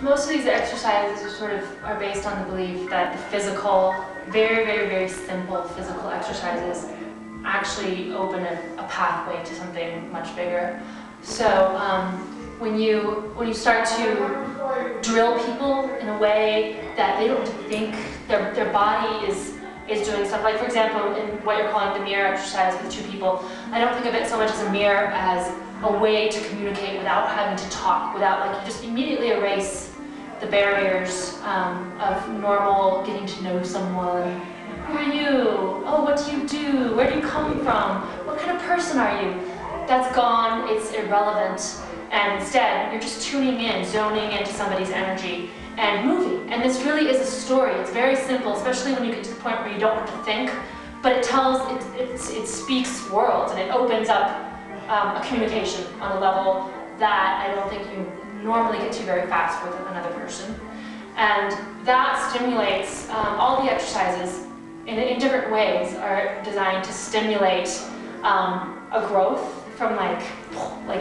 Most of these exercises are based on the belief that the physical, very simple physical exercises actually open a pathway to something much bigger. So when you start to drill people in a way that they don't think their body is doing stuff, like for example in what you're calling the mirror exercise with two people, I don't think of it so much as a mirror as a way to communicate without having to talk, without, like, you just immediately erase the barriers of normal getting to know someone. Who are you? Oh, what do you do? Where do you come from? What kind of person are you? That's gone, it's irrelevant, and instead you're just tuning in, zoning into somebody's energy and moving. And this really is a story. It's very simple, especially when you get to the point where you don't have to think, but it speaks worlds, and it opens up a communication on a level that I don't think you normally get to very fast with another person. And that stimulates, all the exercises in different ways are designed to stimulate a growth from like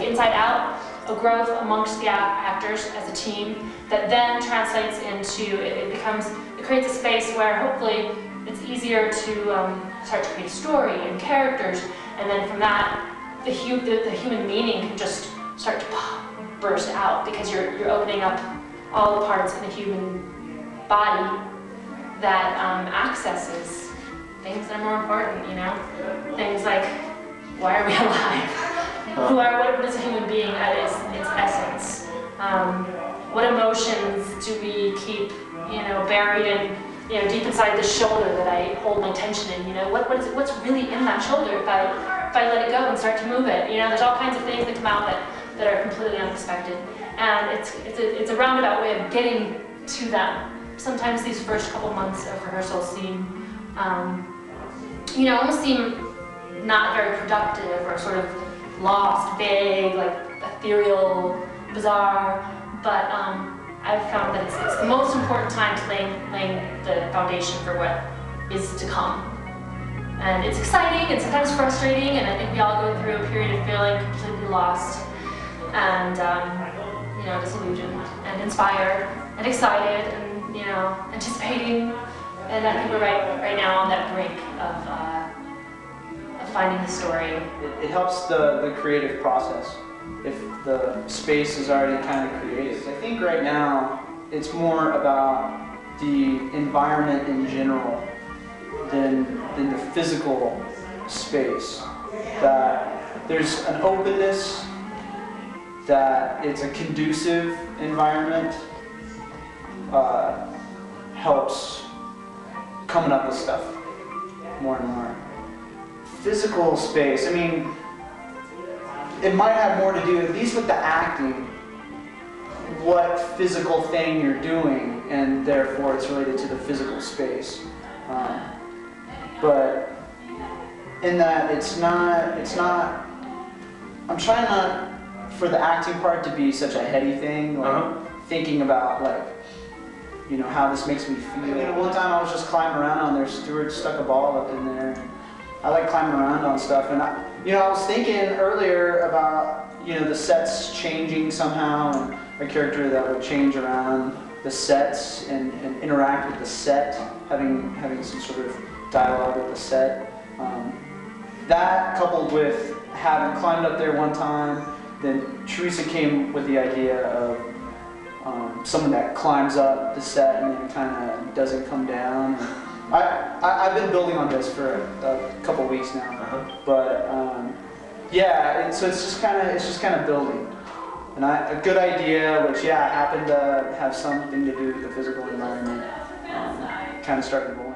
inside out, a growth amongst the actors as a team that then translates into, it creates a space where hopefully it's easier to start to create a story and characters, and then from that the human meaning can just start to burst out, because you're opening up all the parts in the human body that accesses things that are more important, you know? Things like, why are we alive? What is a human being at its essence? What emotions do we keep, buried in, deep inside the shoulder that I hold my tension in? What's really in that shoulder if I let it go and start to move it? There's all kinds of things that come out that are completely unexpected, and it's a roundabout way of getting to them. Sometimes these first couple months of rehearsal almost seem not very productive, or sort of lost, vague, like ethereal, bizarre, but I've found that it's the most important time to laying the foundation for what is to come. And it's exciting and sometimes frustrating, and I think we all go through a period of feeling completely lost and disillusioned and inspired and excited and anticipating. And I think we're right now on that brink of finding the story. It helps the creative process if the space is already kind of created. I think right now it's more about the environment in general than the physical space. That there's an openness, that it's a conducive environment, helps coming up with stuff more and more. Physical space, I mean, it might have more to do, at least with the acting, what physical thing you're doing, and therefore it's related to the physical space. But in that it's not, I'm trying not for the acting part to be such a heady thing, like thinking about how this makes me feel. One time I was just climbing around on there, Stuart stuck a ball up in there. I like climbing around on stuff, and I was thinking earlier about the sets changing somehow, and a character that would change around the sets and interact with the set, having some sort of dialogue with the set. That coupled with having climbed up there one time, then Teresa came with the idea of someone that climbs up the set and then kind of doesn't come down. I've been building on this for a couple weeks now, but yeah, so it's just kind of building. And a good idea, which happened to have something to do with the physical environment, kind of started going.